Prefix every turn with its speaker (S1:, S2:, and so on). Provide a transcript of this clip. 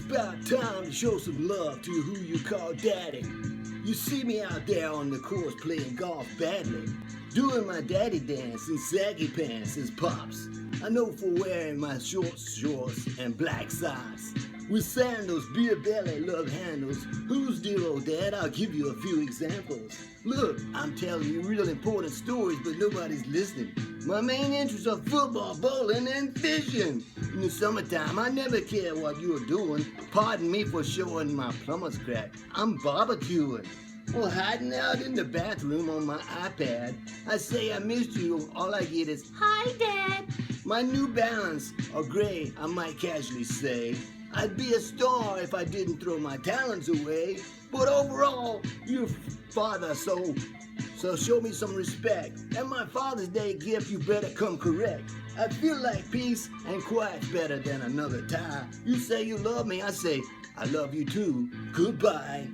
S1: about time to show some love to who you call daddy. You see me out there on the course playing golf badly, doing my daddy dance in saggy pants as pops. I know for wearing my shorts and black socks. With sandals, beer belly, love handles. Who's dear old dad? I'll give you a few examples. Look, I'm telling you real important stories, but nobody's listening. My main interests are football, bowling, and fishing. In the summertime, I never care what you're doing. Pardon me for showing my plumber's crack. I'm barbecuing. Or hiding out in the bathroom on my iPad. I say I missed you, all I get is, "Hi, Dad." My New Balance are gray, I might casually say. I'd be a star if I didn't throw my talents away. But overall, you're father, so show me some respect. And my Father's Day gift, you better come correct. I feel like peace and quiet's better than another tie. You say you love me, I say I love you too. Goodbye.